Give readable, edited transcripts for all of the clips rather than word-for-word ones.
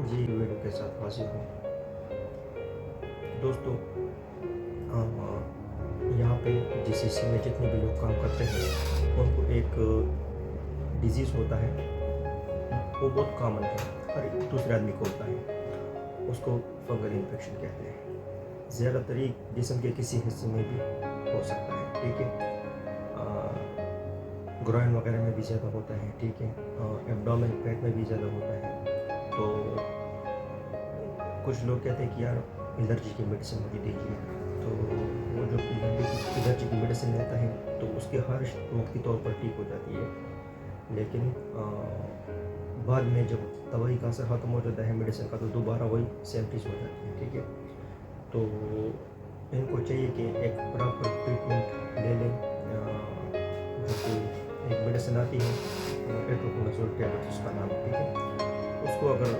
جی video کے ساتھ حاضر ہوں دوستوں. یہاں پہ جس حصے میں جتنے بھی لوگ کام کرتے ہیں ان کو ایک ڈیزیز ہوتا ہے، وہ بہت کامن ہے، ہر ایک دوسرے آدمی کو ہوتا ہے. اس کو فنگل انفیکشن کہتے ہیں. زیادہ تر جسم کے کسی حصے میں بھی ہو سکتا ہے، ٹھیک ہے. گرائن وغیرہ میں بھی زیادہ ہوتا ہے، ٹھیک ہے. ایبڈومن پیٹ میں بھی زیادہ ہوتا ہے. تو کچھ لوگ کہتے ہیں کہ یار الرجی کی میڈیسن مجھے دیجیے، تو وہ جو الرجی کی میڈیسن لیتا ہے تو اس کی خارش وقتی طور پر ٹھیک ہو جاتی ہے، لیکن بعد میں جب دوائی کا اثر ختم ہو جاتا ہے میڈیسن کا تو دوبارہ وہی سیم چیز ہو جاتی ہے، ٹھیک ہے. تو ان کو چاہیے کہ ایک پراپر ٹریٹمنٹ لے لیں. جو کہ ایک میڈیسن آتی ہے ایٹروکونازول ٹیبلٹ اس کا نام، ٹھیک ہے. اس کو اگر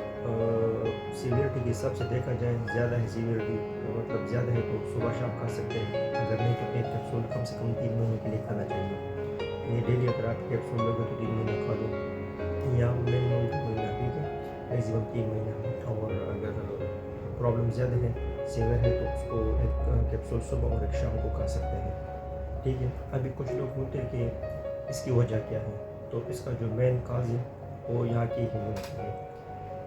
سیویرٹی کے حساب سے دیکھا جائے، زیادہ ہے سیویرٹی مطلب زیادہ ہے تو صبح شام کھا سکتے ہیں، اگر نہیں تو ایک کیپسول کم سے کم 3 مہینے کے لیے کھانا چاہیے. یہ ڈیلی اگر آپ کیپسول لوگے تو 3 مہینے کھا لو، یا منیمم 2 مہینہ، ٹھیک ہے، میکسیمم 3 مہینہ. اور اگر پرابلم زیادہ ہے، سیویئر ہے، تو اس کو ایک کیپسول صبح اور ایک شام کو کھا سکتے ہیں، ٹھیک ہے. ابھی کچھ لوگ بولتے ہیں کہ اس کی وجہ کیا ہے، تو اس کا جو مین کاز ہے وہ یہاں کی ہیومیڈیٹی ہے.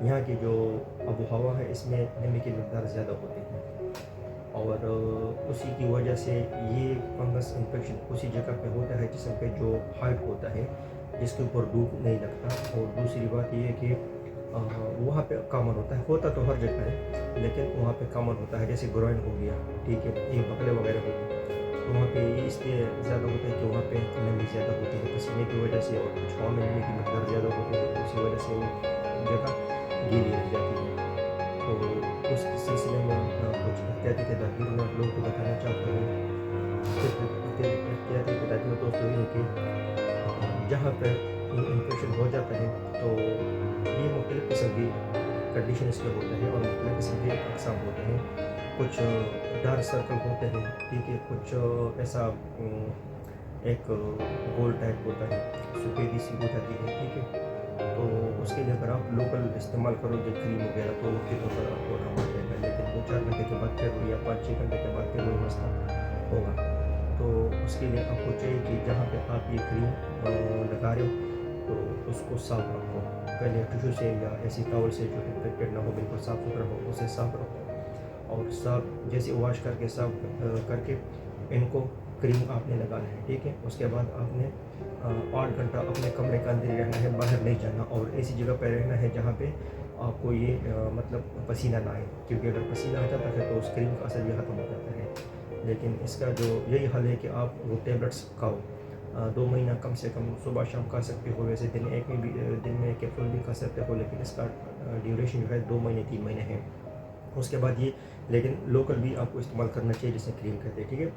یہاں کی جو آب و ہوا ہے اس میں نمی کی مقدار زیادہ ہوتی ہے، اور اسی کی وجہ سے یہ فنگس انفیکشن اسی جگہ پہ ہوتا ہے جسم پہ جو ہائٹ ہوتا ہے، جس کے اوپر دھوپ نہیں لگتا. اور دوسری بات یہ ہے کہ وہاں پہ کامن ہوتا تو ہر جگہ ہے، لیکن وہاں پہ کامن ہوتا ہے. جیسے گروئن ہو گیا، ٹھیک ہے، یہ بکلے وغیرہ ہو گئے، تو وہاں پہ یہ اس لیے زیادہ ہوتا ہے کہ وہاں پہ نمی زیادہ ہوتی ہے پسینے کی وجہ سے، اور کچھ ہوا میں نمی کی مقدار زیادہ ہوتی ہے، اسی وجہ سے وہ جگہ گیلی رہ جاتی ہے. تو اس سلسلے میں کچھ احتیاطی تدابیر میں آپ لوگوں کو بتانا چاہتا ہوں. احتیاطی تدابیر دوستوں یہ ہے کہ جہاں پہ یہ انفیکشن ہو جاتا ہے تو یہ مختلف قسم کی کنڈیشن اس میں ہوتا ہے، اور مختلف قسم کے اقسام ہوتے ہیں. کچھ ڈارک سرکل ہوتے ہیں، ٹھیک ہے، کچھ ایسا ایک گول ٹائپ ہوتا ہے، سفیدی سی ہو جاتی ہے، ٹھیک ہے. تو اس کے لیے اگر آپ لوکل استعمال کرو گے کریم وغیرہ تو وقت کے طور پر آپ کو آرام آ جائے گا، لیکن 2-4 گھنٹے کے بعد پھر یا 5-6 گھنٹے کے بعد پھر وہی مسئلہ ہوگا. تو اس کے لیے آپ کو چاہیے کہ جہاں پہ آپ یہ کریم لگا رہے ہو تو اس کو صاف رکھو، پہلے ٹیشو سے یا ایسی ٹاول سے جو انفیکٹڈ نہ ہو، بالکل صاف ستھرا ہو، اسے صاف رکھو. اور صاف جیسے واش کر کے صاف کر کے ان کو کریم آپ نے لگانا ہے، ٹھیک ہے. اس کے بعد آپ نے 8 گھنٹہ اپنے کمرے کے اندر ہی رہنا ہے، باہر نہیں جانا، اور ایسی جگہ پہ رہنا ہے جہاں پہ آپ کو یہ مطلب پسینہ نہ آئے، کیونکہ اگر پسینہ آ جاتا ہے تو اس کریم کا اثر بھی ختم ہو جاتا ہے. لیکن اس کا جو یہی حل ہے کہ آپ وہ ٹیبلٹس کھاؤ. 2 مہینہ کم سے کم صبح شام کھا سکتے ہو. ویسے دن میں کیپسول بھی کھا سکتے ہو، لیکن اس کا ڈیوریشن جو ہے 2 مہینے 3 مہینے ہے. اس کے بعد یہ لیکن لوکل بھی آپ کو استعمال کرنا چاہیے، جسے کریم کہتے ہیں، ٹھیک ہے.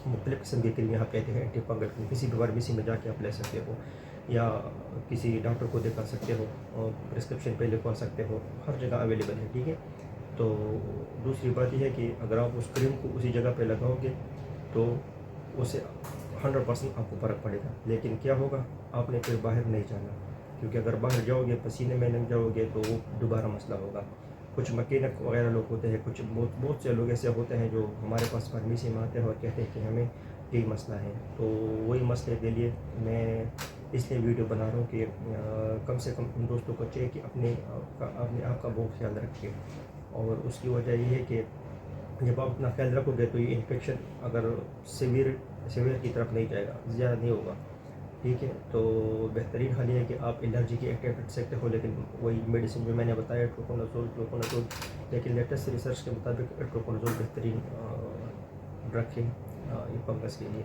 مختلف قسم کی کریم یہاں کہتے ہیں اینٹی فنگل. کسی بھی فارمیسی میں جا کے آپ لے سکتے ہو، یا کسی ڈاکٹر کو دکھا سکتے ہو، اور پرسکرپشن پہ لکھوا سکتے ہو، ہر جگہ اویلیبل ہے، ٹھیک ہے. تو دوسری بات یہ ہے کہ اگر آپ اس کریم کو اسی جگہ پہ لگاؤ گے تو اسے 100% آپ کو فرق پڑے گا. لیکن کیا ہوگا، آپ نے پھر باہر نہیں جانا، کیونکہ اگر باہر جاؤ گے پسینے میں لگ جاؤ گے تو وہ دوبارہ مسئلہ ہوگا. کچھ مکینک وغیرہ لوگ ہوتے ہیں، کچھ بہت سے لوگ ایسے ہوتے ہیں جو ہمارے پاس فارمیسی میں آتے ہیں اور کہتے ہیں کہ ہمیں یہی مسئلہ ہے. تو وہی مسئلے کے لیے میں اس لیے ویڈیو بنا رہا ہوں کہ کم سے کم ان دوستوں کو چاہیے کہ اپنے آپ کا بہت خیال رکھیں. اور اس کی وجہ یہ ہے کہ جب آپ اپنا خیال رکھو گے تو یہ انفیکشن اگر سیویئر کی طرف نہیں جائے گا، زیادہ نہیں ہوگا، ٹھیک ہے. تو بہترین حل یہ ہے کہ آپ الرجی کی ایک ٹیبلٹ سکتے ہو، لیکن وہی میڈیسن جو میں نے بتایا ایٹروکونازول، لیکن لیٹسٹ ریسرچ کے مطابق ایٹروکونازول بہترین ڈرگ ہے یہ فنگس کے لیے.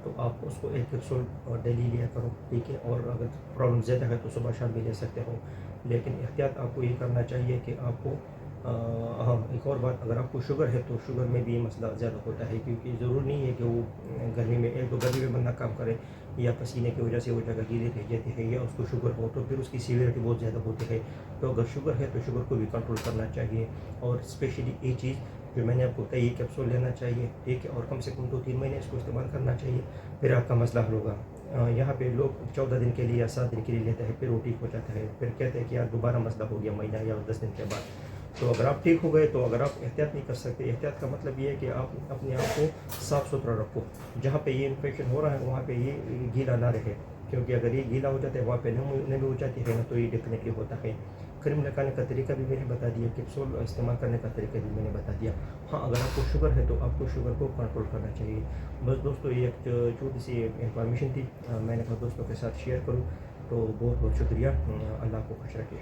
تو آپ اس کو ایک کیپسول ڈیلی لیا کرو، ٹھیک ہے. اور اگر پرابلم زیادہ ہے تو صبح شام بھی لے سکتے ہو، لیکن احتیاط آپ کو یہ کرنا چاہیے کہ آپ کو ہاں ایک اور بات، اگر آپ کو شوگر ہے تو شوگر میں بھی یہ مسئلہ زیادہ ہوتا ہے، کیونکہ ضرور نہیں ہے کہ وہ گرمی میں گرمی میں بندہ کام کرے یا پسینے کی وجہ سے وہ جگہ گیلی رہ جاتی ہے، یا اس کو شوگر ہو تو پھر اس کی سیویرٹی بہت زیادہ ہوتی ہے. تو اگر شوگر ہے تو شوگر کو بھی کنٹرول کرنا چاہیے. اور اسپیشلی یہ چیز جو میں نے آپ کو بتائی، یہ کیپسول لینا چاہیے، ٹھیک ہے. اور کم سے کم 2-3 مہینے اس کو استعمال کرنا چاہیے، پھر آپ کا مسئلہ حل ہوگا. یہاں پہ لوگ 14 دن کے لیے یا 7 دن کے لیے لیتے ہیں، پھر وہ ٹھیک ہو جاتا ہے، پھر کہتے ہیں کہ یار دوبارہ مسئلہ ہو گیا مہینہ یا 10 دن کے بعد. تو اگر آپ ٹھیک ہو گئے تو اگر آپ احتیاط نہیں کر سکتے، احتیاط کا مطلب یہ ہے کہ آپ اپنے آپ کو صاف ستھرا رکھو. جہاں پہ یہ انفیکشن ہو رہا ہے وہاں پہ یہ گیلا نہ رہے، کیونکہ اگر یہ گیلا ہو جاتا ہے وہاں پہ نمی ہو جاتی ہے نا، تو یہ ڈیفینیٹلی ہوتا ہے. کریم لگانے کا طریقہ بھی میں نے بتا دیا، کیپسول استعمال کرنے کا طریقہ بھی میں نے بتا دیا. ہاں اگر آپ کو شوگر ہے تو آپ کو شوگر کو کنٹرول کرنا چاہیے. بس دوستو یہ ایک چھوٹی سی انفارمیشن تھی، میں نے اپنے دوستوں کے ساتھ شیئر کروں. تو بہت بہت شکریہ. اللہ کو خوش رکھے.